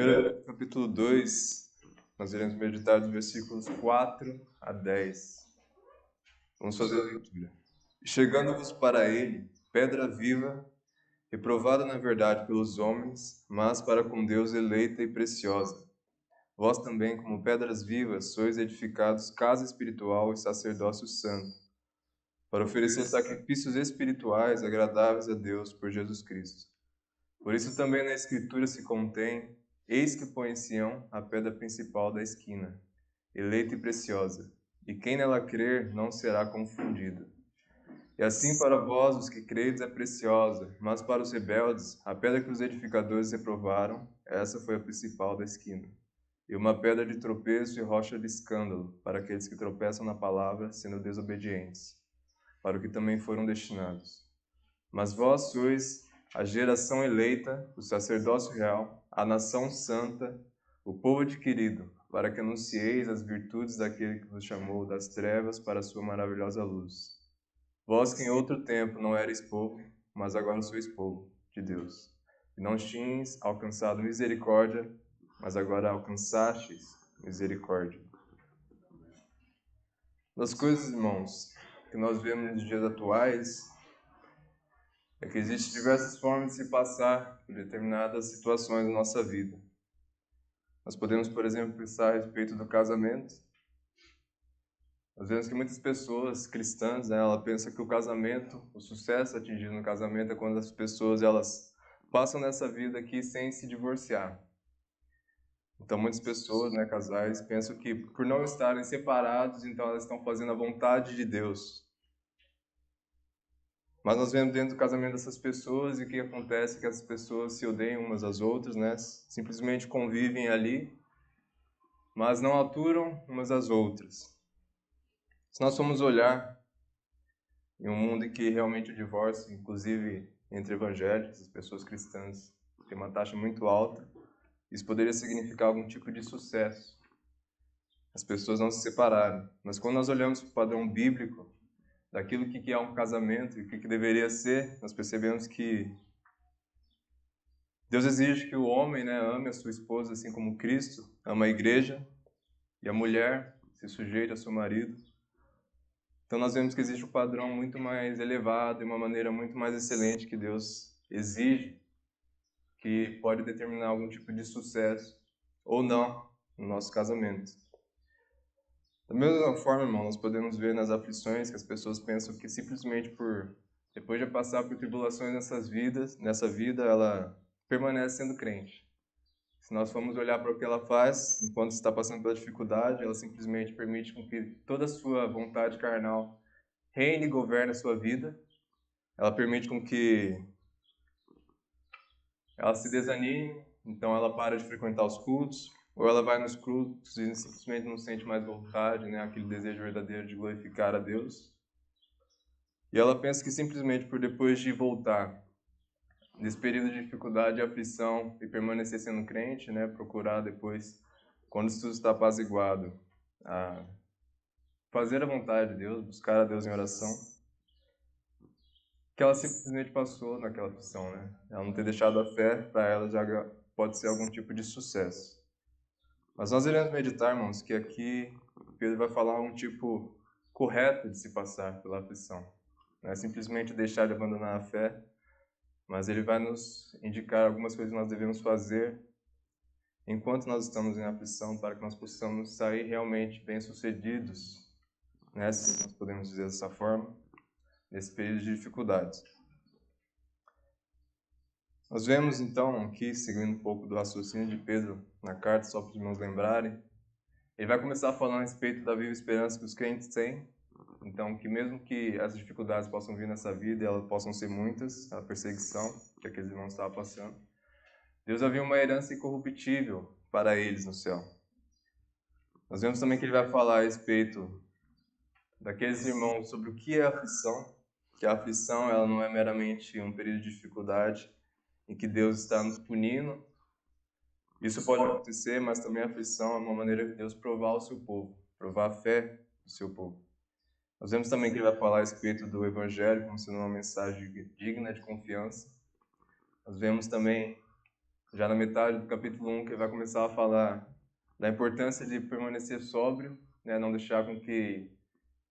1 capítulo 2, nós iremos meditar dos versículos 4 a 10. Vamos fazer a leitura. Chegando-vos para ele, pedra viva, reprovada na verdade pelos homens, mas para com Deus eleita e preciosa. Vós também, como pedras vivas, sois edificados casa espiritual e sacerdócio santo, para oferecer sacrifícios espirituais agradáveis a Deus por Jesus Cristo. Por isso também na Escritura se contém: eis que põe em Sião a pedra principal da esquina, eleita e preciosa, e quem nela crer não será confundido. E assim para vós, os que credes, é preciosa, mas para os rebeldes, a pedra que os edificadores reprovaram, essa foi a principal da esquina, e uma pedra de tropeço e rocha de escândalo, para aqueles que tropeçam na palavra, sendo desobedientes, para o que também foram destinados. Mas vós sois a geração eleita, o sacerdócio real, a nação santa, o povo adquirido, para que anuncieis as virtudes daquele que vos chamou das trevas para a sua maravilhosa luz. Vós que em outro tempo não erais povo, mas agora sois povo de Deus. E não tinhas alcançado misericórdia, mas agora alcançastes misericórdia. Das coisas, irmãos, que nós vemos nos dias atuais, é que existem diversas formas de se passar por determinadas situações da nossa vida. Nós podemos, por exemplo, pensar a respeito do casamento. Nós vemos que muitas pessoas cristãs, ela pensa que o casamento, o sucesso atingido no casamento é quando as pessoas elas passam nessa vida aqui sem se divorciar. Então muitas pessoas, casais, pensam que por não estarem separados, então elas estão fazendo a vontade de Deus. Mas nós vemos dentro do casamento dessas pessoas e o que acontece é que as pessoas se odeiam umas às outras, simplesmente convivem ali, mas não aturam umas às outras. Se nós formos olhar em um mundo em que realmente o divórcio, inclusive entre evangélicos, as pessoas cristãs, tem uma taxa muito alta, isso poderia significar algum tipo de sucesso. As pessoas não se separarem. Mas quando nós olhamos para o padrão bíblico, daquilo que é um casamento e o que deveria ser, nós percebemos que Deus exige que o homem ame a sua esposa assim como Cristo ama a igreja, e a mulher se sujeite ao seu marido. Então nós vemos que existe um padrão muito mais elevado e uma maneira muito mais excelente que Deus exige, que pode determinar algum tipo de sucesso ou não no nosso casamento. Da mesma forma, irmão, nós podemos ver nas aflições que as pessoas pensam que simplesmente depois de passar por tribulações nessa vida, ela permanece sendo crente. Se nós formos olhar para o que ela faz, enquanto está passando pela dificuldade, ela simplesmente permite com que toda a sua vontade carnal reine e governe a sua vida. Ela permite com que ela se desanime, então ela para de frequentar os cultos, ou ela vai nos cultos e simplesmente não sente mais vontade, aquele desejo verdadeiro de glorificar a Deus. E ela pensa que simplesmente por depois de voltar nesse período de dificuldade e aflição e permanecer sendo crente, procurar depois, quando isso tudo está apaziguado, a fazer a vontade de Deus, buscar a Deus em oração, que ela simplesmente passou naquela aflição, Ela não ter deixado a fé, para ela já pode ser algum tipo de sucesso. Mas nós iremos meditar, irmãos, que aqui Pedro vai falar um tipo correto de se passar pela aflição. Não é simplesmente deixar de abandonar a fé, mas ele vai nos indicar algumas coisas que nós devemos fazer enquanto nós estamos em aflição, para que nós possamos sair realmente bem-sucedidos, se nós podemos dizer dessa forma, nesse período de dificuldades. Nós vemos então aqui, seguindo um pouco do raciocínio de Pedro na carta, só para os irmãos lembrarem, ele vai começar a falar a respeito da viva esperança que os crentes têm. Então, que mesmo que as dificuldades possam vir nessa vida, elas possam ser muitas, a perseguição que aqueles irmãos estavam passando, Deus havia uma herança incorruptível para eles no céu. Nós vemos também que ele vai falar a respeito daqueles irmãos sobre o que é a aflição, que a aflição ela não é meramente um período de dificuldade em que Deus está nos punindo. Isso pode acontecer, mas também a aflição é uma maneira de Deus provar o seu povo, provar a fé do seu povo. Nós vemos também que ele vai falar a respeito do Evangelho como sendo uma mensagem digna de confiança. Nós vemos também já na metade do capítulo 1, que ele vai começar a falar da importância de permanecer sóbrio, né? Não deixar com que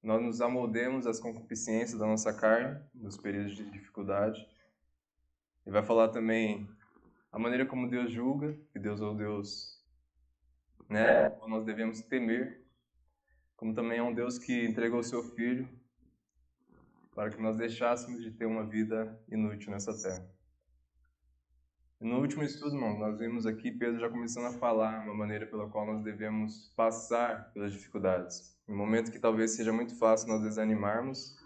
nós nos amoldemos às concupiscências da nossa carne, nos períodos de dificuldade. Ele vai falar também a maneira como Deus julga, que Deus é o Deus, né, como nós devemos temer, como também é um Deus que entregou o seu Filho para que nós deixássemos de ter uma vida inútil nessa terra. E no último estudo, irmão, nós vimos aqui Pedro já começando a falar uma maneira pela qual nós devemos passar pelas dificuldades. Em um momento que talvez seja muito fácil nós desanimarmos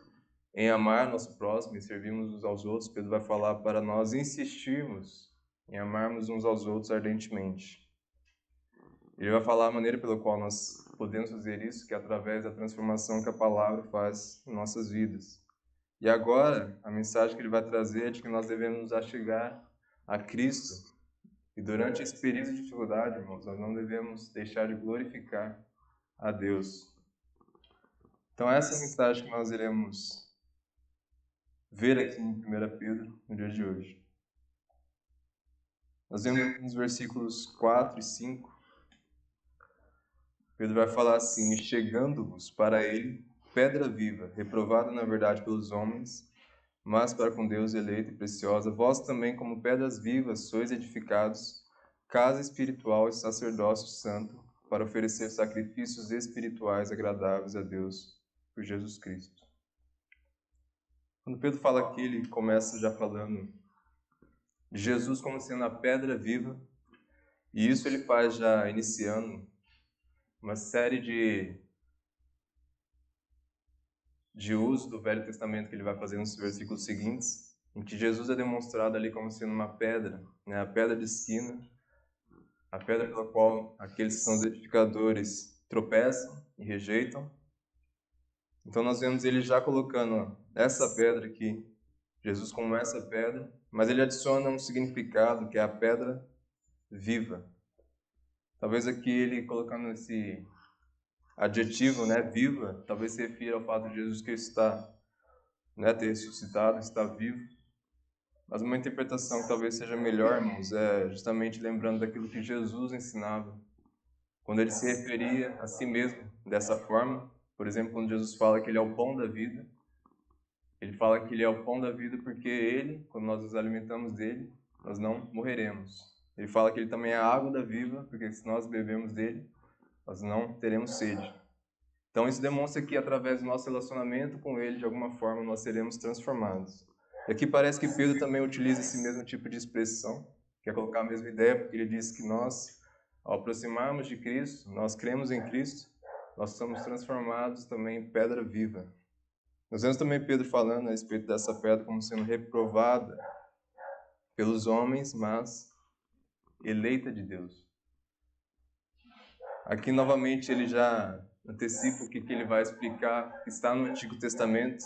em amar nosso próximo e servirmos uns aos outros, Pedro vai falar para nós insistirmos em amarmos uns aos outros ardentemente. Ele vai falar a maneira pela qual nós podemos fazer isso, que é através da transformação que a palavra faz em nossas vidas. E agora, a mensagem que ele vai trazer é de que nós devemos nos achegar a Cristo. E durante esse período de dificuldade, irmãos, nós não devemos deixar de glorificar a Deus. Então, essa é a mensagem que nós iremos ver aqui em 1 Pedro, no dia de hoje. Nós vemos nos versículos 4 e 5, Pedro vai falar assim: "E chegando-vos para ele, pedra viva, reprovada na verdade pelos homens, mas para com Deus eleita e preciosa, vós também, como pedras vivas, sois edificados, casa espiritual e sacerdócio santo, para oferecer sacrifícios espirituais agradáveis a Deus por Jesus Cristo." Quando Pedro fala aqui, ele começa já falando de Jesus como sendo a pedra viva, e isso ele faz já iniciando uma série de uso do Velho Testamento que ele vai fazer nos versículos seguintes, em que Jesus é demonstrado ali como sendo uma pedra, né? A pedra de esquina, a pedra pela qual aqueles que são os edificadores tropeçam e rejeitam. Então nós vemos ele já colocando essa pedra aqui, Jesus como essa pedra, mas ele adiciona um significado que é a pedra viva. Talvez aqui ele colocando esse adjetivo, né, viva, talvez se refira ao fato de Jesus Cristo estar, né, ter ressuscitado, estar vivo. Mas uma interpretação que talvez seja melhor, irmãos, é justamente lembrando daquilo que Jesus ensinava. Quando ele se referia a si mesmo dessa forma, por exemplo, quando Jesus fala que ele é o pão da vida, ele fala que ele é o pão da vida porque ele, quando nós nos alimentamos dele, nós não morreremos. Ele fala que ele também é a água da vida, porque se nós bebemos dele, nós não teremos sede. Então isso demonstra que através do nosso relacionamento com ele, de alguma forma, nós seremos transformados. E aqui parece que Pedro também utiliza esse mesmo tipo de expressão, que é colocar a mesma ideia, porque ele diz que nós, ao aproximarmos de Cristo, nós cremos em Cristo, nós somos transformados também em pedra viva. Nós vemos também Pedro falando a respeito dessa pedra como sendo reprovada pelos homens, mas eleita de Deus. Aqui, novamente, ele já antecipa o que ele vai explicar, que está no Antigo Testamento.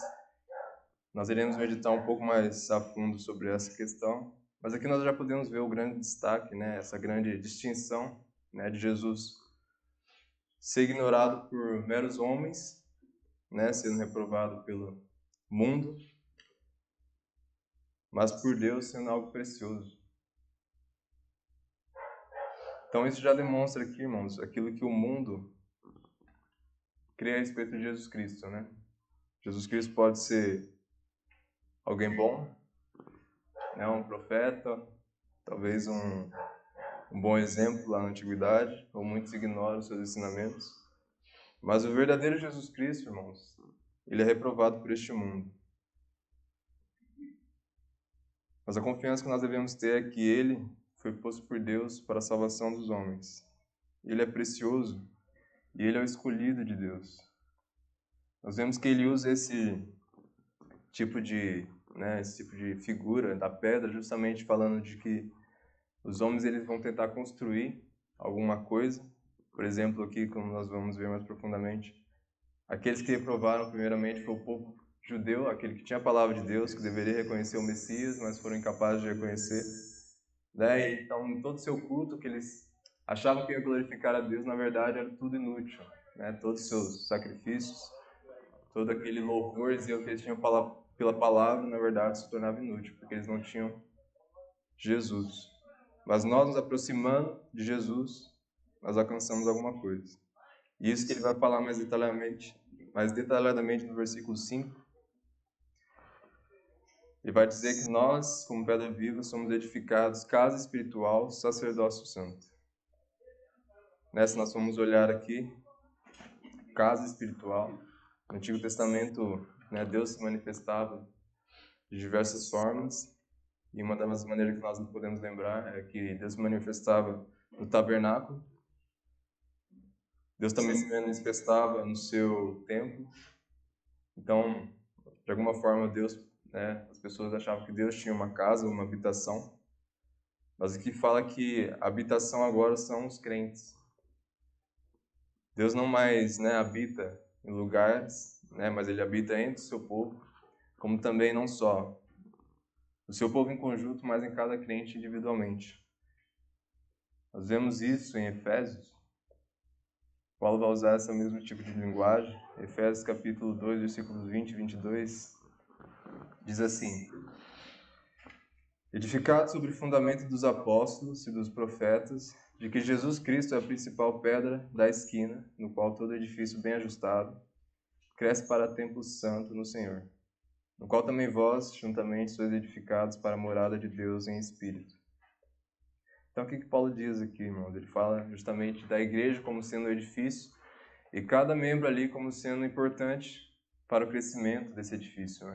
Nós iremos meditar um pouco mais a fundo sobre essa questão, mas aqui nós já podemos ver o grande destaque, né, essa grande distinção, né, de Jesus ser ignorado por meros homens, né, sendo reprovado pelo mundo, mas por Deus sendo algo precioso. Então isso já demonstra aqui, irmãos, aquilo que o mundo crê a respeito de Jesus Cristo, né? Jesus Cristo pode ser alguém bom, né, um profeta, talvez um bom exemplo lá na antiguidade, ou muitos ignoram os seus ensinamentos. Mas o verdadeiro Jesus Cristo, irmãos, ele é reprovado por este mundo. Mas a confiança que nós devemos ter é que ele foi posto por Deus para a salvação dos homens. Ele é precioso e ele é o escolhido de Deus. Nós vemos que ele usa esse tipo de figura da pedra, justamente falando de que os homens eles vão tentar construir alguma coisa. Por exemplo, aqui, como nós vamos ver mais profundamente, aqueles que reprovaram primeiramente foi o povo judeu, aquele que tinha a palavra de Deus, que deveria reconhecer o Messias, mas foram incapazes de reconhecer. Né? Então, em todo o seu culto, que eles achavam que ia glorificar a Deus, na verdade, era tudo inútil. Né? Todos os seus sacrifícios, todo aquele louvor e zelo que eles tinham pela palavra, na verdade, se tornava inútil, porque eles não tinham Jesus. Mas nós nos aproximando de Jesus, nós alcançamos alguma coisa. E isso que ele vai falar mais detalhadamente no versículo 5. Ele vai dizer que nós, como pedra viva, somos edificados casa espiritual, sacerdócio santo. Nessa nós vamos olhar aqui, casa espiritual. No Antigo Testamento, Deus se manifestava de diversas formas. E uma das maneiras que nós não podemos lembrar é que Deus se manifestava no tabernáculo. Deus também se manifestava no seu templo. Então, de alguma forma, Deus, as pessoas achavam que Deus tinha uma casa, uma habitação. Mas aqui fala que a habitação agora são os crentes. Deus não mais habita em lugares, mas Ele habita entre o seu povo, como também não só o seu povo em conjunto, mas em cada crente individualmente. Nós vemos isso em Efésios. Paulo vai usar esse mesmo tipo de linguagem. Efésios capítulo 2, versículos 20 e 22, diz assim: edificado sobre o fundamento dos apóstolos e dos profetas, de que Jesus Cristo é a principal pedra da esquina, no qual todo edifício bem ajustado cresce para templo santo no Senhor, no qual também vós, juntamente, sois edificados para a morada de Deus em espírito. Então, o que Paulo diz aqui, irmãos? Ele fala justamente da igreja como sendo um edifício e cada membro ali como sendo importante para o crescimento desse edifício,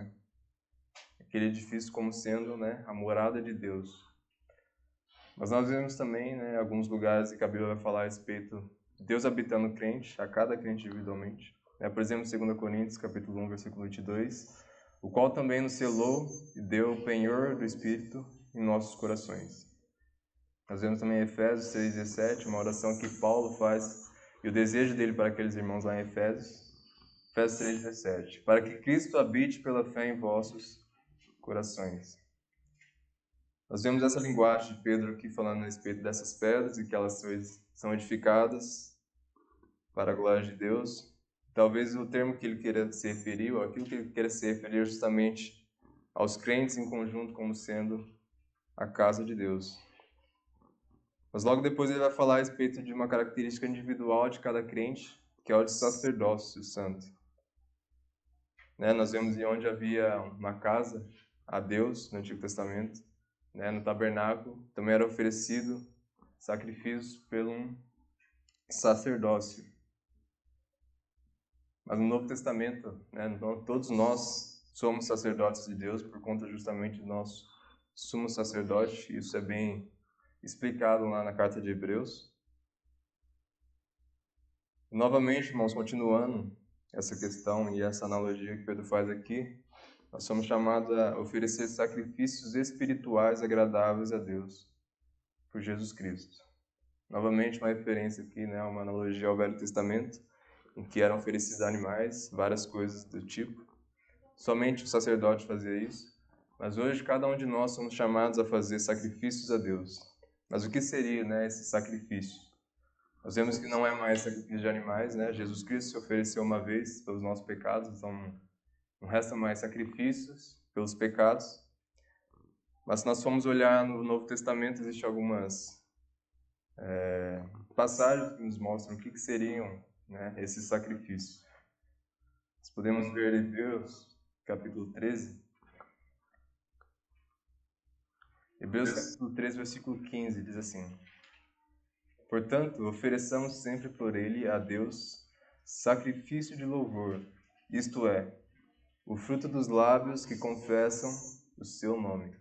Aquele edifício como sendo a morada de Deus. Mas nós vemos também alguns lugares que a Bíblia vai falar a respeito de Deus habitando o crente, a cada crente individualmente. Por exemplo, 2 Coríntios capítulo 1, versículo 22, o qual também nos selou e deu o penhor do Espírito em nossos corações. Nós vemos também em Efésios 3,17, uma oração que Paulo faz, e o desejo dele para aqueles irmãos lá em Efésios 3,17, para que Cristo habite pela fé em vossos corações. Nós vemos essa linguagem de Pedro aqui falando a respeito dessas pedras e que elas são edificadas para a glória de Deus. Talvez o termo que ele queira se referir, ou aquilo que ele queira se referir é justamente aos crentes em conjunto como sendo a casa de Deus. Mas logo depois ele vai falar a respeito de uma característica individual de cada crente, que é o de sacerdócio santo. Nós vemos de onde havia uma casa a Deus no Antigo Testamento, no tabernáculo, também era oferecido sacrifício pelo um sacerdócio. Mas no Novo Testamento, todos nós somos sacerdotes de Deus por conta justamente do nosso sumo sacerdote. Isso é bem explicado lá na carta de Hebreus. Novamente, irmãos, continuando essa questão e essa analogia que Pedro faz aqui, nós somos chamados a oferecer sacrifícios espirituais agradáveis a Deus por Jesus Cristo. Novamente, uma referência aqui, uma analogia ao Velho Testamento, em que eram oferecidos animais, várias coisas do tipo. Somente o sacerdote fazia isso, mas hoje cada um de nós somos chamados a fazer sacrifícios a Deus. Mas o que seria esse sacrifício? Nós vemos que não é mais sacrifício de animais, Jesus Cristo se ofereceu uma vez pelos nossos pecados, então não resta mais sacrifícios pelos pecados. Mas se nós formos olhar no Novo Testamento, existem algumas passagens que nos mostram o que seriam esses sacrifícios. Nós podemos ver Hebreus capítulo 13. Hebreus capítulo 13, versículo 15, diz assim: portanto, ofereçamos sempre por ele a Deus sacrifício de louvor, isto é, o fruto dos lábios que confessam o seu nome.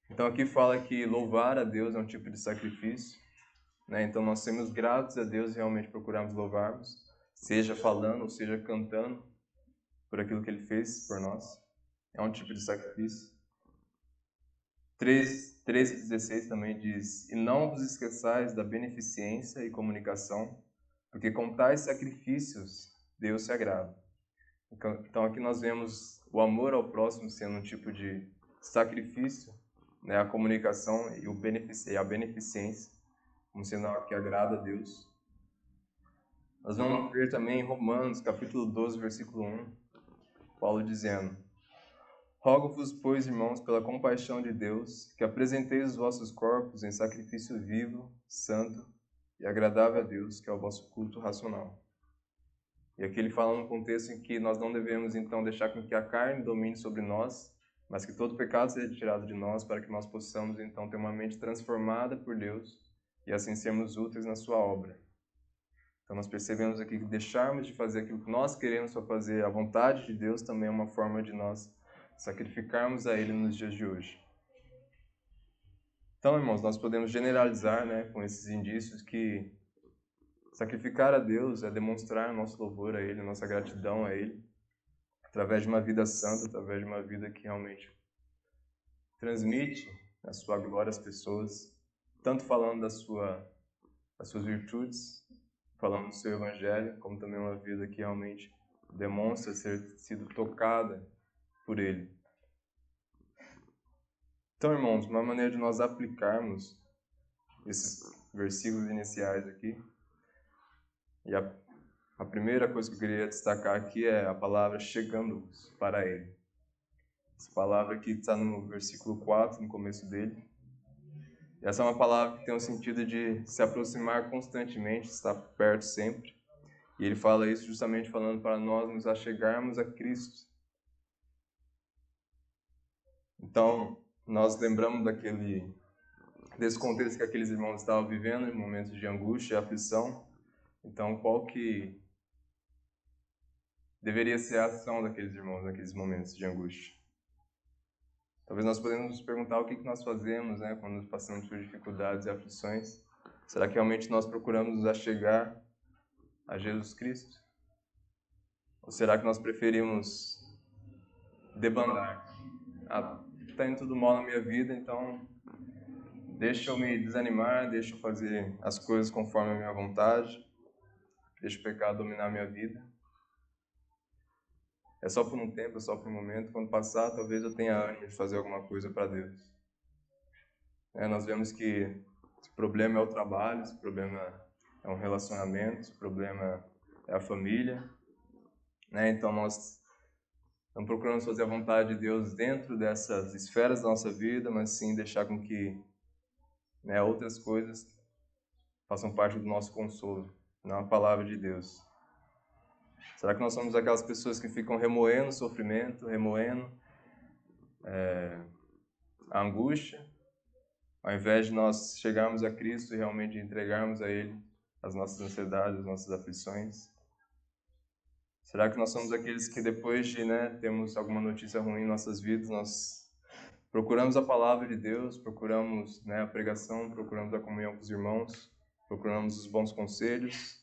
Então aqui fala que louvar a Deus é um tipo de sacrifício, Então nós sermos gratos a Deus e realmente procurarmos louvarmos, seja falando ou seja cantando por aquilo que Ele fez por nós. É um tipo de sacrifício. 13:16 também diz: e não vos esqueçais da beneficência e comunicação, porque com tais sacrifícios Deus se agrada. Então aqui nós vemos o amor ao próximo sendo um tipo de sacrifício, a comunicação e a beneficência como sendo algo que agrada a Deus. Nós vamos ver também em Romanos capítulo 12, versículo 1, Paulo dizendo: Rogo-vos, pois, irmãos, pela compaixão de Deus, que apresenteis os vossos corpos em sacrifício vivo, santo e agradável a Deus, que é o vosso culto racional. E aqui ele fala num contexto em que nós não devemos, então, deixar com que a carne domine sobre nós, mas que todo pecado seja tirado de nós, para que nós possamos, então, ter uma mente transformada por Deus e assim sermos úteis na sua obra. Então nós percebemos aqui que deixarmos de fazer aquilo que nós queremos para fazer a vontade de Deus também é uma forma de nós sacrificarmos a Ele nos dias de hoje. Então, irmãos, nós podemos generalizar, com esses indícios que sacrificar a Deus é demonstrar nosso louvor a Ele, nossa gratidão a Ele, através de uma vida santa, através de uma vida que realmente transmite a sua glória às pessoas, tanto falando das suas virtudes, falando do seu evangelho, como também uma vida que realmente demonstra ter sido tocada por Ele. Então, irmãos, uma maneira de nós aplicarmos esses versículos iniciais aqui, e a primeira coisa que eu queria destacar aqui é a palavra chegando-vos para Ele. Essa palavra aqui está no versículo 4, no começo dele. E essa é uma palavra que tem o sentido de se aproximar constantemente, estar perto sempre. E ele fala isso justamente falando para nós nos achegarmos a Cristo. Então, nós lembramos desse contexto que aqueles irmãos estavam vivendo, em momentos de angústia e aflição. Então, qual que deveria ser a ação daqueles irmãos naqueles momentos de angústia? Talvez nós podemos nos perguntar o que nós fazemos, quando passamos por dificuldades e aflições. Será que realmente nós procuramos nos achegar a Jesus Cristo? Ou será que nós preferimos debandar? Está indo tudo mal na minha vida, então deixa eu me desanimar, deixa eu fazer as coisas conforme a minha vontade, deixa o pecado dominar a minha vida. É só por um tempo, é só por um momento. Quando passar, talvez eu tenha ânimo de fazer alguma coisa para Deus. Nós vemos que esse problema é o trabalho, esse problema é um relacionamento, esse problema é a família. Então nós não procuramos fazer a vontade de Deus dentro dessas esferas da nossa vida, mas sim deixar com que outras coisas façam parte do nosso consolo, não a palavra de Deus. Será que nós somos aquelas pessoas que ficam remoendo o sofrimento, remoendo a angústia, ao invés de nós chegarmos a Cristo e realmente entregarmos a Ele as nossas ansiedades, as nossas aflições? Será que nós somos aqueles que depois de termos alguma notícia ruim em nossas vidas, nós procuramos a palavra de Deus, procuramos a pregação, procuramos a comunhão com os irmãos, procuramos os bons conselhos?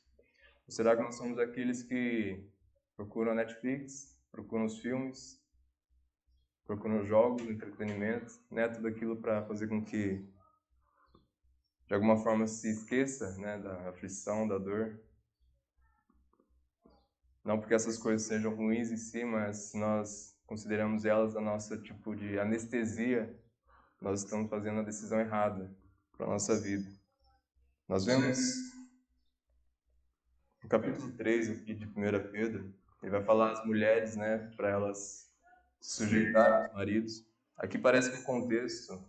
Ou será que nós somos aqueles que procuram a Netflix, procuram os filmes, procuram os jogos, o entretenimento, tudo aquilo para fazer com que, de alguma forma, se esqueça da aflição, da dor? Não porque essas coisas sejam ruins em si, mas nós consideramos elas a nossa tipo de anestesia, nós estamos fazendo a decisão errada para a nossa vida. Nós vemos no capítulo 3 aqui de 1 Pedro, ele vai falar às mulheres, para elas se sujeitarem aos maridos. Aqui parece que o contexto,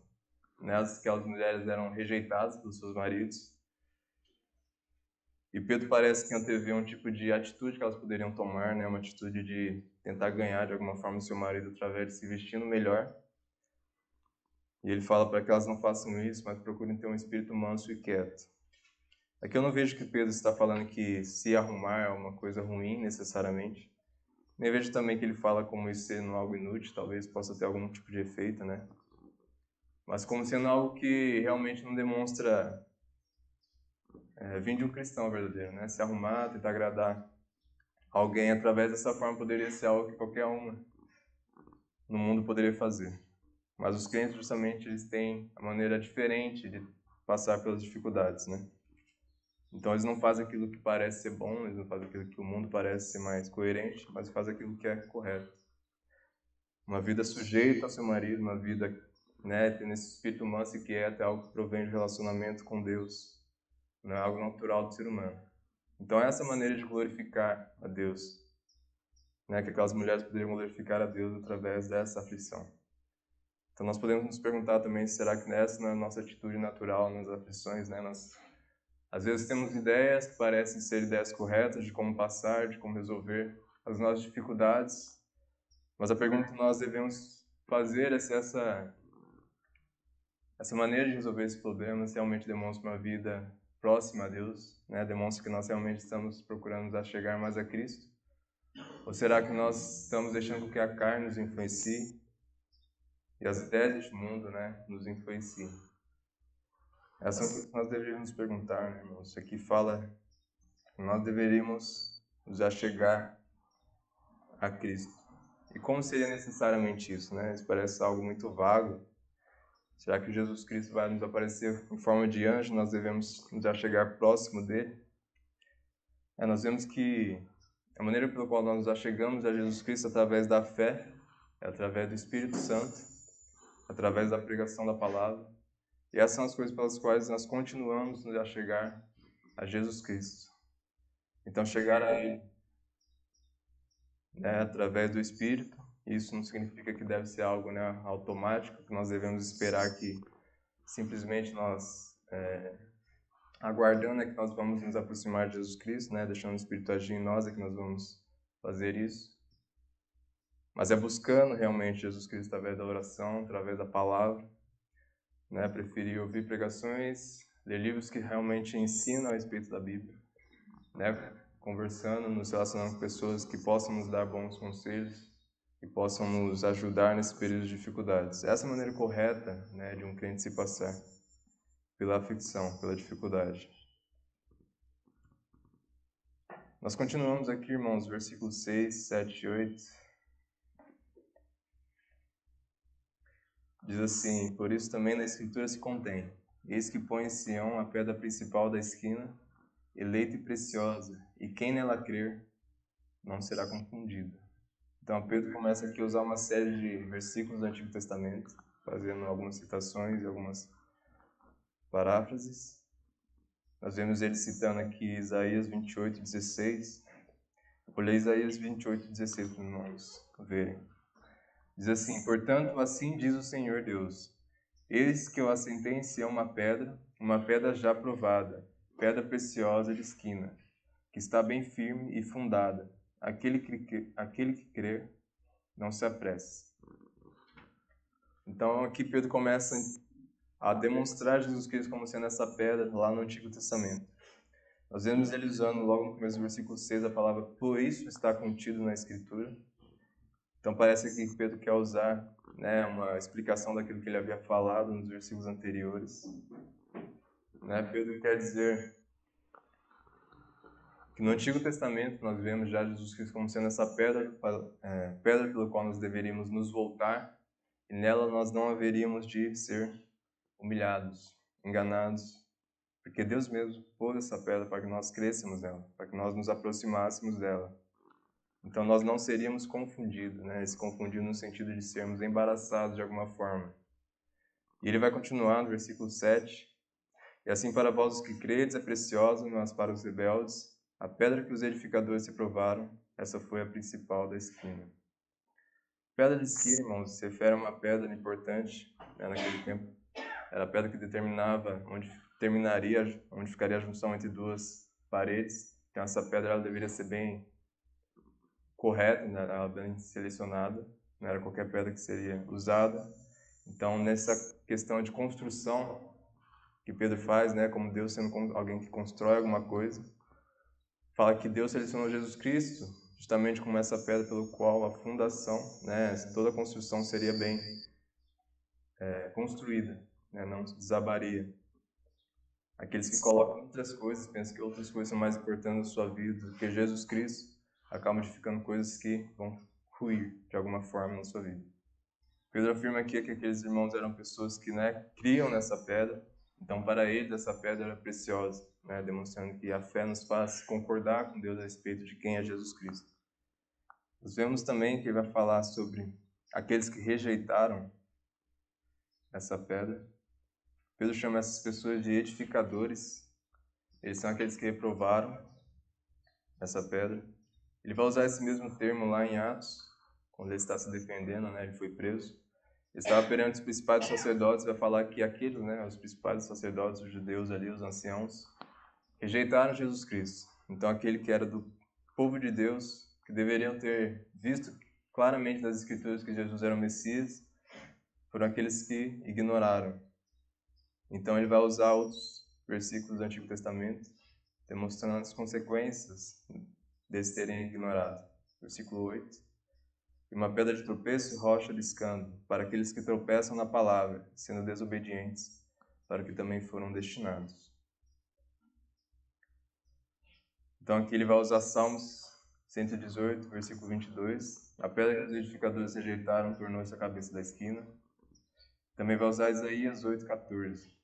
aquelas mulheres eram rejeitadas pelos seus maridos. E Pedro parece que antevê um tipo de atitude que elas poderiam tomar, uma atitude de tentar ganhar de alguma forma o seu marido através de se vestindo melhor. E ele fala para que elas não façam isso, mas procurem ter um espírito manso e quieto. Aqui eu não vejo que Pedro está falando que se arrumar é uma coisa ruim, necessariamente. Nem vejo também que ele fala como isso sendo algo inútil, talvez possa ter algum tipo de efeito, Mas como sendo algo que realmente não demonstra vir de um cristão verdadeiro, Se arrumar, tentar agradar alguém através dessa forma poderia ser algo que qualquer uma no mundo poderia fazer. Mas os crentes, justamente, eles têm a maneira diferente de passar pelas dificuldades, Então eles não fazem aquilo que parece ser bom, eles não fazem aquilo que o mundo parece ser mais coerente, mas fazem aquilo que é correto. Uma vida sujeita ao seu marido, uma vida tendo esse espírito manso e quieto, é algo que provém do relacionamento com Deus, não é algo natural do ser humano. Então essa maneira de glorificar a Deus, né, que aquelas mulheres poderiam glorificar a Deus através dessa aflição. Então nós podemos nos perguntar também, será que essa não é a nossa atitude natural nas aflições, né? Nós, às vezes temos ideias que parecem ser ideias corretas de como passar, de como resolver as nossas dificuldades, mas a pergunta que nós devemos fazer é se essa maneira de resolver esse problema realmente demonstra uma vida próxima a Deus, né? Demonstra que nós realmente estamos procurando nos chegar mais a Cristo, ou será que nós estamos deixando que a carne nos influencie e as ideias deste mundo, né, nos influenciem? Essa é uma coisa que nós deveríamos nos perguntar, né, irmãos? Isso aqui fala que nós deveríamos nos achegar a Cristo. E como seria necessariamente isso, né? Isso parece algo muito vago. Será que Jesus Cristo vai nos aparecer em forma de anjo? Nós devemos nos achegar próximo dele? Nós vemos que a maneira pela qual nós nos achegamos a Jesus Cristo é através da fé, é através do Espírito Santo, através da pregação da palavra. E essas são as coisas pelas quais nós continuamos nos achegar a Jesus Cristo. Então, chegar a Ele, né, através do Espírito, isso não significa que deve ser algo, né, automático, que nós devemos esperar que simplesmente nós, aguardando é que nós vamos nos aproximar de Jesus Cristo, né, deixando o Espírito agir em nós é que nós vamos fazer isso. Mas é buscando realmente Jesus Cristo através da oração, através da palavra, né, preferir ouvir pregações, ler livros que realmente ensinam a respeito da Bíblia, né, conversando, nos relacionando com pessoas que possam nos dar bons conselhos, que possam nos ajudar nesse período de dificuldades. Essa é a maneira correta, né, de um crente se passar pela aflição, pela dificuldade. Nós continuamos aqui, irmãos, versículos 6, 7 e 8. Diz assim: por isso também na Escritura se contém: eis que põe em Sião a pedra principal da esquina, eleita e preciosa, e quem nela crer não será confundido. Então Pedro começa aqui a usar uma série de versículos do Antigo Testamento, fazendo algumas citações e algumas paráfrases. Nós vemos ele citando aqui Isaías 28, 16. Vou ler Isaías 28, 16 para nós verem. Diz assim: portanto, assim diz o Senhor Deus: eis que eu assentei em Sião uma pedra já provada, pedra preciosa de esquina, que está bem firme e fundada. Aquele que crer, não se apresse. Então aqui Pedro começa a demonstrar Jesus Cristo como sendo essa pedra lá no Antigo Testamento. Nós vemos ele usando logo no começo do versículo 6 a palavra por isso está contido na Escritura. Então parece aqui que Pedro quer usar, né, uma explicação daquilo que ele havia falado nos versículos anteriores. Né, Pedro quer dizer que no Antigo Testamento nós vemos já Jesus Cristo como sendo essa pedra pela qual nós deveríamos nos voltar, e nela nós não haveríamos de ser humilhados, enganados, porque Deus mesmo pôs essa pedra para que nós crescêssemos nela, para que nós nos aproximássemos dela. Então nós não seríamos confundidos, né? Se confundidos no sentido de sermos embaraçados de alguma forma. E ele vai continuar no versículo 7. E assim para vós os que credes é preciosa, mas para os rebeldes, a pedra que os edificadores se provaram, essa foi a principal da esquina. Pedra de esquina, irmãos, se refere a uma pedra importante, né, naquele tempo. Era a pedra que determinava onde ficaria a junção entre duas paredes. Então essa pedra ela deveria ser bem correta, né, ela bem selecionada, não era qualquer pedra que seria usada. Então nessa questão de construção que Pedro faz, né, como Deus sendo alguém que constrói alguma coisa, fala que Deus selecionou Jesus Cristo justamente como essa pedra pelo qual a fundação, né, toda a construção seria bem construída, né, não desabaria. Aqueles que colocam outras coisas, pensam que outras coisas são mais importantes na sua vida do que Jesus Cristo, acabam edificando coisas que vão ruir de alguma forma na sua vida. Pedro afirma aqui que aqueles irmãos eram pessoas que, né, criam nessa pedra, então para eles essa pedra era preciosa, né, demonstrando que a fé nos faz concordar com Deus a respeito de quem é Jesus Cristo. Nós vemos também que ele vai falar sobre aqueles que rejeitaram essa pedra. Pedro chama essas pessoas de edificadores. Eles são aqueles que reprovaram essa pedra. Ele vai usar esse mesmo termo lá em Atos, quando ele está se defendendo, né? Ele foi preso. Ele estava perante os principais sacerdotes, vai falar que aqueles, né, os principais sacerdotes, os judeus ali, os anciãos, rejeitaram Jesus Cristo. Então aquele que era do povo de Deus, que deveriam ter visto claramente nas Escrituras que Jesus era o Messias, foram aqueles que ignoraram. Então ele vai usar outros versículos do Antigo Testamento, demonstrando as consequências deles terem ignorado. Versículo 8. E uma pedra de tropeço e rocha de escândalo, para aqueles que tropeçam na palavra, sendo desobedientes, para que também foram destinados. Então aqui ele vai usar Salmos 118, versículo 22. A pedra que os edificadores rejeitaram tornou-se a cabeça da esquina. Também vai usar Isaías 8,14.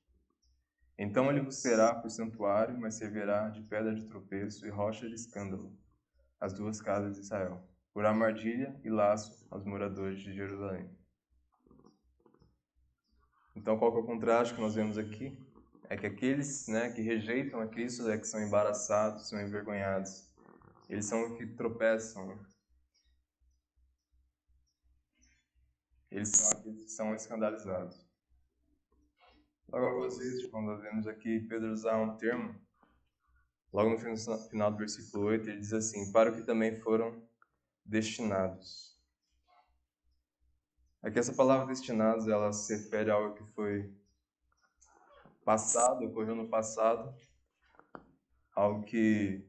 Então ele vos será por santuário, mas servirá de pedra de tropeço e rocha de escândalo, as duas casas de Israel, por armadilha e laço aos moradores de Jerusalém. Então qual que é o contraste que nós vemos aqui? É que aqueles, né, que rejeitam a Cristo, que são embaraçados, são envergonhados. Eles são os que tropeçam. Né? Eles são aqueles que são escandalizados. Logo algumas vezes, quando nós vemos aqui Pedro usar um termo, logo no final do versículo 8, ele diz assim, para o que também foram destinados. Aqui essa palavra destinados, ela se refere a algo que foi passado, ocorreu no passado, algo que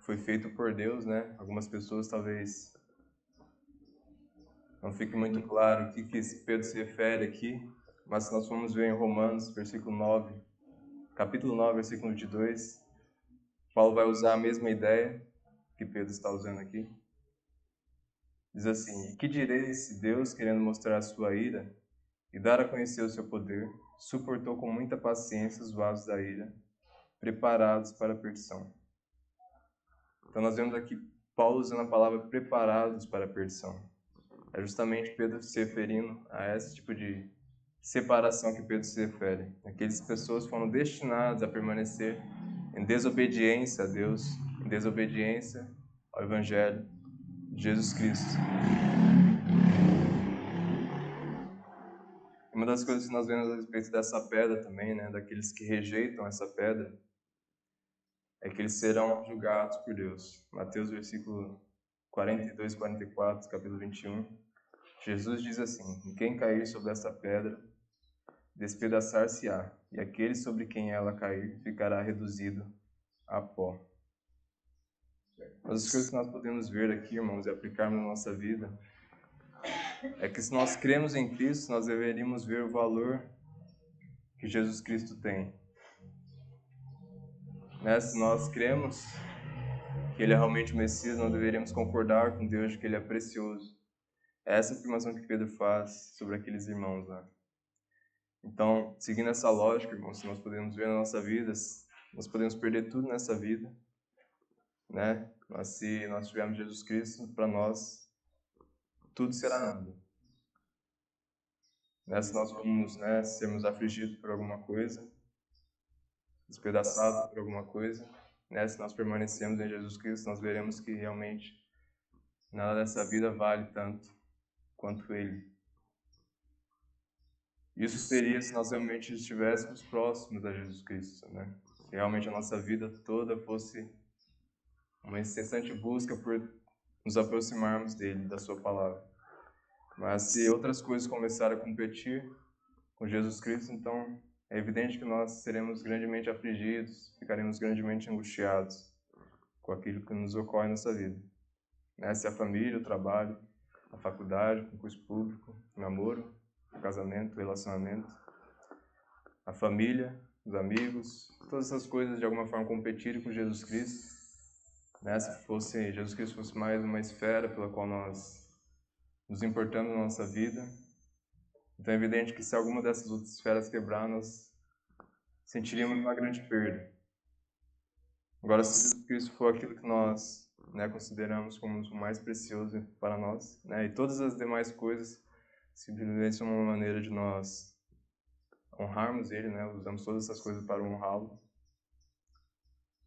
foi feito por Deus, né? Algumas pessoas talvez não fique muito claro o que Pedro se refere aqui, mas se nós formos ver em Romanos, capítulo 9, versículo 22, Paulo vai usar a mesma ideia que Pedro está usando aqui. Diz assim, e que direi se Deus, querendo mostrar a sua ira e dar a conhecer o seu poder, suportou com muita paciência os vasos da ira, preparados para a perdição. Então nós vemos aqui Paulo usando a palavra preparados para a perdição. É justamente Pedro se referindo a esse tipo de separação que Pedro se refere. Aquelas pessoas foram destinadas a permanecer em desobediência a Deus, em desobediência ao Evangelho de Jesus Cristo. Uma das coisas que nós vemos a respeito dessa pedra também, né, daqueles que rejeitam essa pedra, é que eles serão julgados por Deus. Mateus, versículo 42 e 44, capítulo 21. Jesus diz assim, e quem cair sobre essa pedra, despedaçar-se-á, e aquele sobre quem ela cair ficará reduzido a pó. As coisas que nós podemos ver aqui, irmãos, e aplicarmos na nossa vida, é que se nós cremos em Cristo, nós deveríamos ver o valor que Jesus Cristo tem. Né? Se nós cremos que Ele é realmente o Messias, não deveríamos concordar com Deus de que Ele é precioso. É essa a afirmação que Pedro faz sobre aqueles irmãos lá. Então, seguindo essa lógica, irmãos, nós podemos ver na nossa vida, nós podemos perder tudo nessa vida, né? Mas se nós tivermos Jesus Cristo, para nós, tudo será nada. Né? Se nós formos, né, sermos afligidos por alguma coisa, despedaçados por alguma coisa, né? Se nós permanecemos em Jesus Cristo, nós veremos que realmente nada dessa vida vale tanto quanto Ele. Isso seria se nós realmente estivéssemos próximos a Jesus Cristo, né? Se realmente a nossa vida toda fosse uma incessante busca por nos aproximarmos dele, da sua palavra. Mas se outras coisas começarem a competir com Jesus Cristo, então é evidente que nós seremos grandemente afligidos, ficaremos grandemente angustiados com aquilo que nos ocorre nessa vida. Né? Se a família, o trabalho, a faculdade, o concurso público, o namoro, o casamento, o relacionamento, a família, os amigos, todas essas coisas de alguma forma competirem com Jesus Cristo, né? Se fosse, Jesus Cristo fosse mais uma esfera pela qual nós nos importamos na nossa vida, então é evidente que se alguma dessas outras esferas quebrar, nós sentiríamos uma grande perda. Agora, se Jesus Cristo for aquilo que nós, né, consideramos como o mais precioso para nós, né, e todas as demais coisas simplesmente são uma maneira de nós honrarmos Ele, né, usamos todas essas coisas para honrá-lo.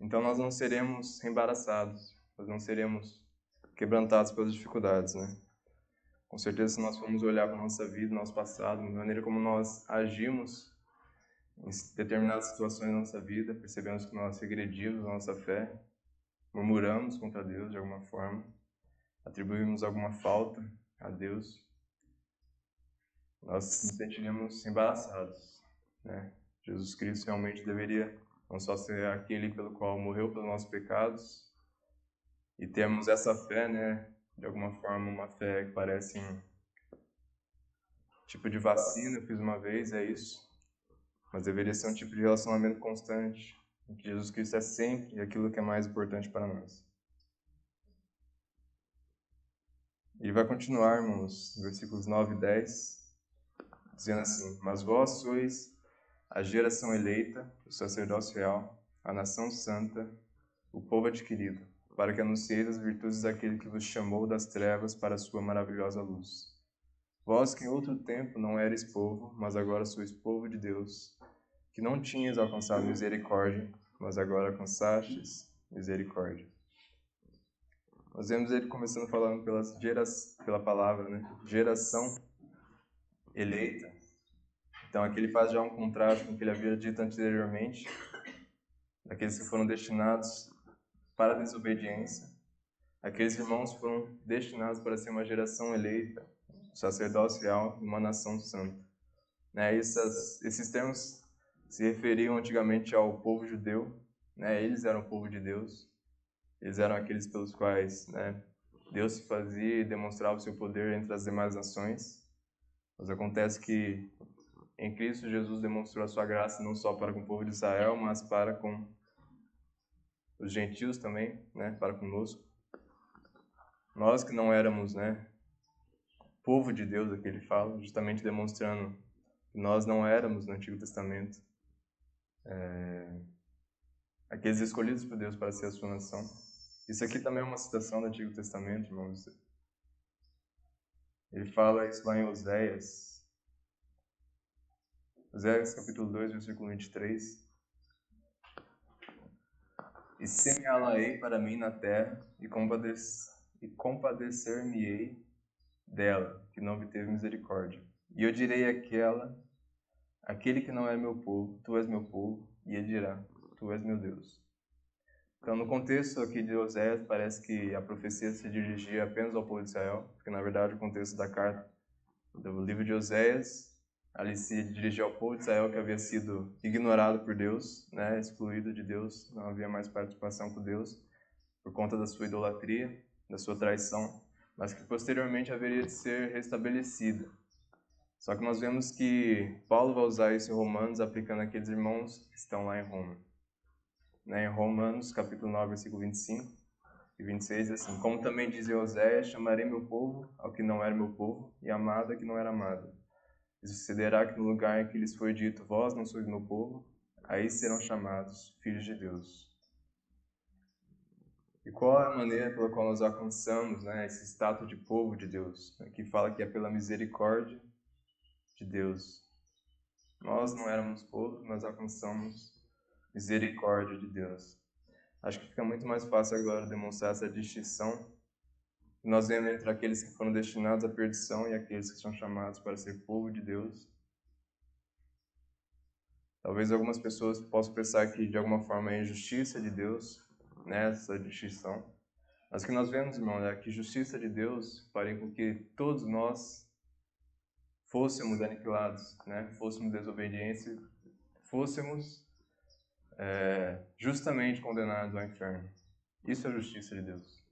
Então nós não seremos embaraçados, nós não seremos quebrantados pelas dificuldades, né? Com certeza, se nós formos olhar para a nossa vida, nosso passado, a maneira como nós agimos em determinadas situações da nossa vida, percebemos que nós regredimos a nossa fé, murmuramos contra Deus de alguma forma, atribuímos alguma falta a Deus, nós nos sentiríamos embaraçados, né? Jesus Cristo realmente deveria não só ser aquele pelo qual morreu pelos nossos pecados, e temos essa fé, né? De alguma forma, uma fé que parece um tipo de vacina, eu fiz uma vez, é isso. Mas deveria ser um tipo de relacionamento constante, em que Jesus Cristo é sempre aquilo que é mais importante para nós. Ele vai continuar, irmãos, versículos 9 e 10, dizendo assim: Mas vós sois a geração eleita, o sacerdócio real, a nação santa, o povo adquirido, para que anuncieis as virtudes daquele que vos chamou das trevas para a sua maravilhosa luz. Vós que em outro tempo não erais povo, mas agora sois povo de Deus, que não tinhas alcançado misericórdia, mas agora alcançastes misericórdia. Nós vemos ele começando falando pela palavra, né? Geração eleita. Então aqui ele faz já um contraste com o que ele havia dito anteriormente, daqueles que foram destinados para a desobediência. Aqueles irmãos foram destinados para ser uma geração eleita, um sacerdócio real e uma nação santa. Né? Esses termos se referiam antigamente ao povo judeu, né? Eles eram o povo de Deus, eles eram aqueles pelos quais, né, Deus se fazia e demonstrava o seu poder entre as demais nações. Mas acontece que em Cristo Jesus demonstrou a sua graça não só para com o povo de Israel, mas para com os gentios também, né, para conosco. Nós que não éramos, né, povo de Deus, aqui ele fala, justamente demonstrando que nós não éramos no Antigo Testamento aqueles escolhidos por Deus para ser a sua nação. Isso aqui também é uma citação do Antigo Testamento, irmãos. Ele fala isso lá em Oséias. Oséias capítulo 2, versículo 23. E semeá-la-ei para mim na terra, e compadecer-me-ei dela, que não obteve misericórdia. E eu direi aquele que não é meu povo, tu és meu povo, e ele dirá, tu és meu Deus. Então, no contexto aqui de Oséias, parece que a profecia se dirigia apenas ao povo de Israel, porque, na verdade, o contexto da carta do livro de Oséias, ali se dirigia ao povo de Israel que havia sido ignorado por Deus, né, excluído de Deus, não havia mais participação com Deus, por conta da sua idolatria, da sua traição, mas que posteriormente haveria de ser restabelecida. Só que nós vemos que Paulo vai usar isso em Romanos, aplicando aqueles irmãos que estão lá em Roma. Em Romanos, capítulo 9, versículo 25 e 26, assim: Como também dizia Oséias, chamarei meu povo ao que não era meu povo, e amada que não era amada. E sucederá que no lugar em que lhes foi dito, vós não sois meu povo, aí serão chamados filhos de Deus. E qual é a maneira pela qual nós alcançamos, né, esse status de povo de Deus? Aqui fala que é pela misericórdia de Deus. Nós não éramos povo, mas alcançamos misericórdia de Deus. Acho que fica muito mais fácil agora demonstrar essa distinção que nós vemos entre aqueles que foram destinados à perdição e aqueles que são chamados para ser povo de Deus. Talvez algumas pessoas possam pensar que de alguma forma é injustiça de Deus nessa distinção. Mas o que nós vemos, irmão, é que justiça de Deus faria com que todos nós fôssemos aniquilados, né? Fôssemos desobedientes, fôssemos justamente condenados ao inferno. Isso é a justiça de Deus.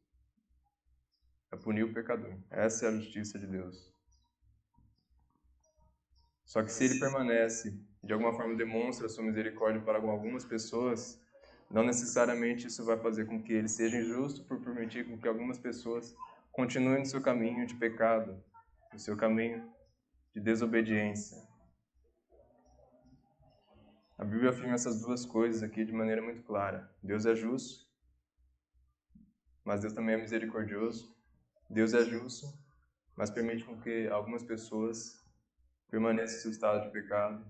É punir o pecador. Essa é a justiça de Deus. Só que se ele permanece, de alguma forma demonstra a sua misericórdia para algumas pessoas, não necessariamente isso vai fazer com que ele seja injusto por permitir com que algumas pessoas continuem no seu caminho de pecado, no seu caminho de desobediência. A Bíblia afirma essas duas coisas aqui de maneira muito clara. Deus é justo, mas Deus também é misericordioso. Deus é justo, mas permite com que algumas pessoas permaneçam em seu estado de pecado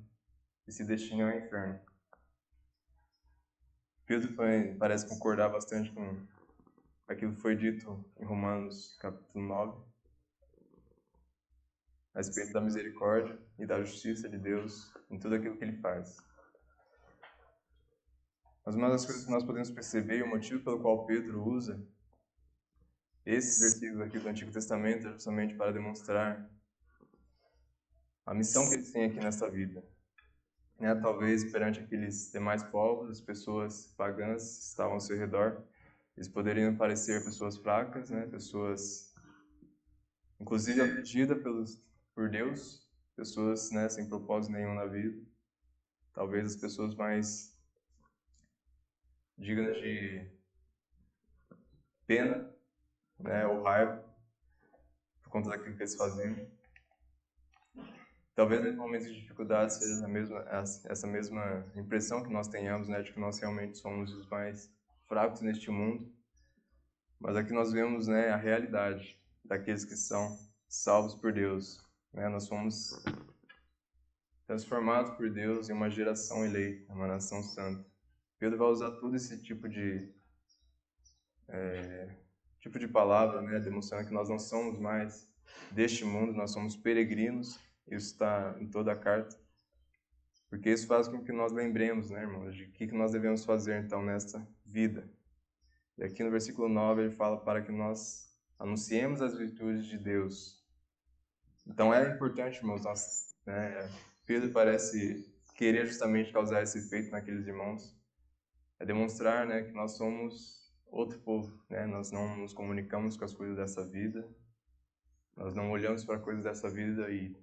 e se destinem ao inferno. Pedro parece concordar bastante com aquilo que foi dito em Romanos capítulo 9, a respeito da misericórdia e da justiça de Deus em tudo aquilo que ele faz. Mas uma das coisas que nós podemos perceber, e o motivo pelo qual Pedro usa esses versículos aqui do Antigo Testamento é justamente para demonstrar a missão que eles têm aqui nessa vida. Talvez perante aqueles demais povos, as pessoas pagãs que estavam ao seu redor, eles poderiam parecer pessoas fracas, pessoas, inclusive, afligidas por Deus, pessoas sem propósito nenhum na vida. Talvez as pessoas mais dignas de pena, ou raiva, por conta daquilo que eles faziam. Talvez em momentos de dificuldade seja essa mesma impressão que nós tenhamos, de que nós realmente somos os mais fracos neste mundo. Mas aqui nós vemos a realidade daqueles que são salvos por Deus. Nós somos transformados por Deus em uma geração eleita, uma nação santa. Pedro vai usar todo esse tipo de palavra, demonstrando que nós não somos mais deste mundo, nós somos peregrinos. Isso está em toda a carta. Porque isso faz com que nós lembremos, irmãos, de o que nós devemos fazer, então, nesta vida. E aqui no versículo 9 ele fala para que nós anunciemos as virtudes de Deus. Então é importante, irmãos, Pedro parece querer justamente causar esse efeito naqueles irmãos. É demonstrar que nós somos outro povo. Nós não nos comunicamos com as coisas dessa vida. Nós não olhamos para as coisas dessa vida e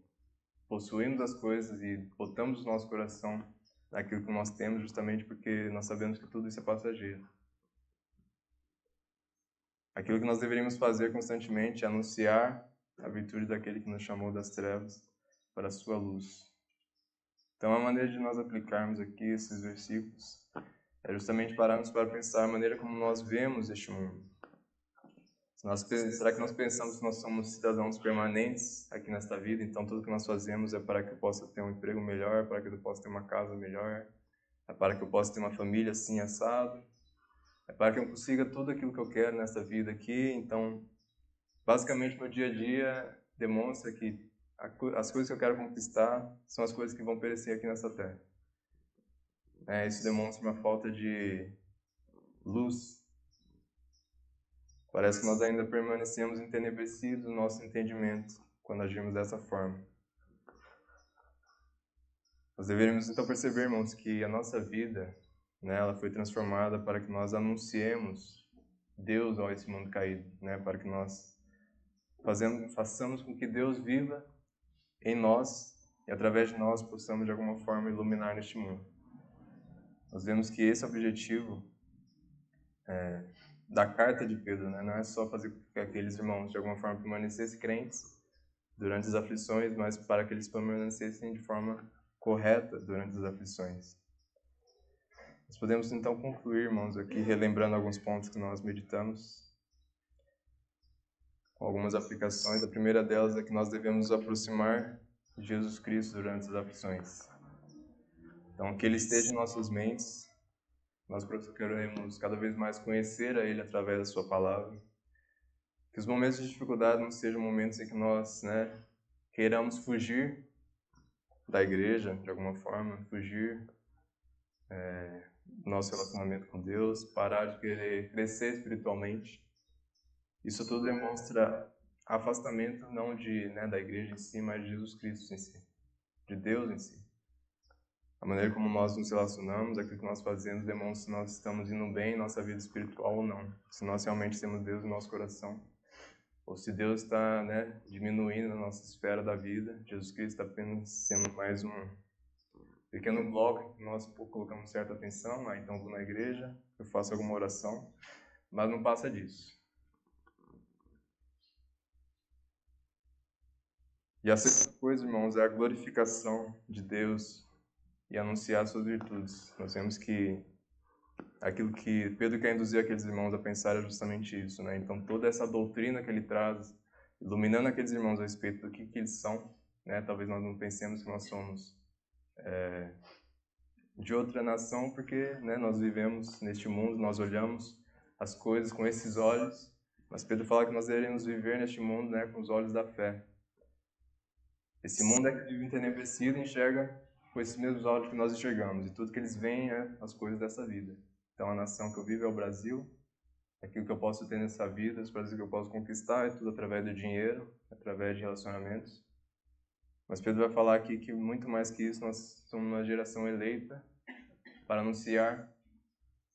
possuímos as coisas e botamos o nosso coração naquilo que nós temos, justamente porque nós sabemos que tudo isso é passageiro. Aquilo que nós deveríamos fazer constantemente é anunciar a virtude daquele que nos chamou das trevas para a sua luz. Então, a maneira de nós aplicarmos aqui esses versículos é justamente pararmos para pensar a maneira como nós vemos este mundo. Será que nós pensamos que nós somos cidadãos permanentes aqui nesta vida, então tudo que nós fazemos é para que eu possa ter um emprego melhor, para que eu possa ter uma casa melhor, é para que eu possa ter uma família assim assado, é para que eu consiga tudo aquilo que eu quero nesta vida aqui? Então, basicamente, meu dia a dia demonstra que as coisas que eu quero conquistar são as coisas que vão perecer aqui nessa terra. Isso demonstra uma falta de luz. Parece que nós ainda permanecemos entenebrecidos no nosso entendimento quando agimos dessa forma. Nós deveríamos então perceber, irmãos, que a nossa vida, ela foi transformada para que nós anunciemos Deus a esse mundo caído, para que nós façamos com que Deus viva em nós e através de nós possamos de alguma forma iluminar neste mundo. Nós vemos que esse é o objetivo da carta de Pedro, não é só fazer com que aqueles irmãos de alguma forma permanecessem crentes durante as aflições, mas para que eles permanecessem de forma correta durante as aflições. Nós podemos então concluir, irmãos, aqui relembrando alguns pontos que nós meditamos, com algumas aplicações. A primeira delas é que nós devemos nos aproximar de Jesus Cristo durante as aflições. Então, que Ele esteja em nossas mentes. Nós procuraremos cada vez mais conhecer a Ele através da Sua palavra. Que os momentos de dificuldade não sejam momentos em que nós queiramos fugir da igreja, de alguma forma, fugir do nosso relacionamento com Deus, parar de querer crescer espiritualmente. Isso tudo demonstra afastamento não da igreja em si, mas de Jesus Cristo em si, de Deus em si. A maneira como nós nos relacionamos, aquilo que nós fazemos, demonstra se nós estamos indo bem em nossa vida espiritual ou não. Se nós realmente temos Deus no nosso coração. Ou se Deus está diminuindo a nossa esfera da vida. Jesus Cristo está apenas sendo mais um pequeno bloco que nós colocamos certa atenção. Então vou na igreja, eu faço alguma oração, mas não passa disso. E a segunda coisa, irmãos, é a glorificação de Deus e anunciar suas virtudes. Nós vemos que aquilo que Pedro quer induzir aqueles irmãos a pensar é justamente isso, Então, toda essa doutrina que ele traz, iluminando aqueles irmãos a respeito do que eles são, Talvez nós não pensemos que nós somos de outra nação, porque, né, nós vivemos neste mundo, nós olhamos as coisas com esses olhos, mas Pedro fala que nós devemos viver neste mundo, né, com os olhos da fé. Esse mundo é que vive entenebrecido e enxerga com esses mesmos olhos que nós enxergamos, e tudo que eles veem é as coisas dessa vida. Então a nação que eu vivo é o Brasil, aquilo que eu posso ter nessa vida, as coisas que eu posso conquistar, é tudo através do dinheiro, através de relacionamentos. Mas Pedro vai falar aqui que muito mais que isso, nós somos uma geração eleita para anunciar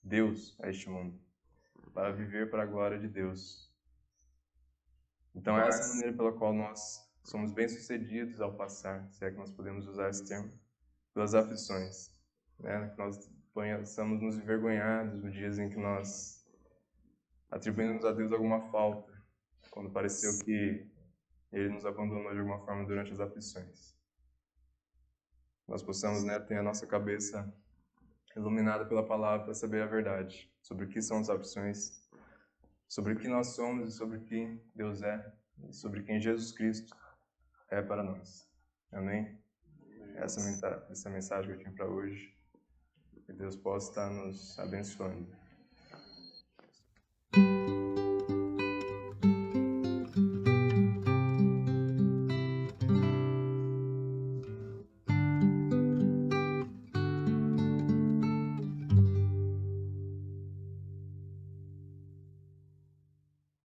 Deus a este mundo, para viver para a glória de Deus. Então é essa maneira pela qual nós somos bem-sucedidos ao passar, se é que nós podemos usar esse termo, pelas aflições, né? Que nós possamos nos envergonhar nos dias em que nós atribuímos a Deus alguma falta, quando pareceu que Ele nos abandonou de alguma forma durante as aflições. Nós possamos, né, ter a nossa cabeça iluminada pela palavra para saber a verdade sobre o que são as aflições, sobre o que nós somos e sobre quem Deus é, e sobre quem Jesus Cristo é para nós. Amém? Essa é a mensagem que eu tinha para hoje. Que Deus possa estar nos abençoando.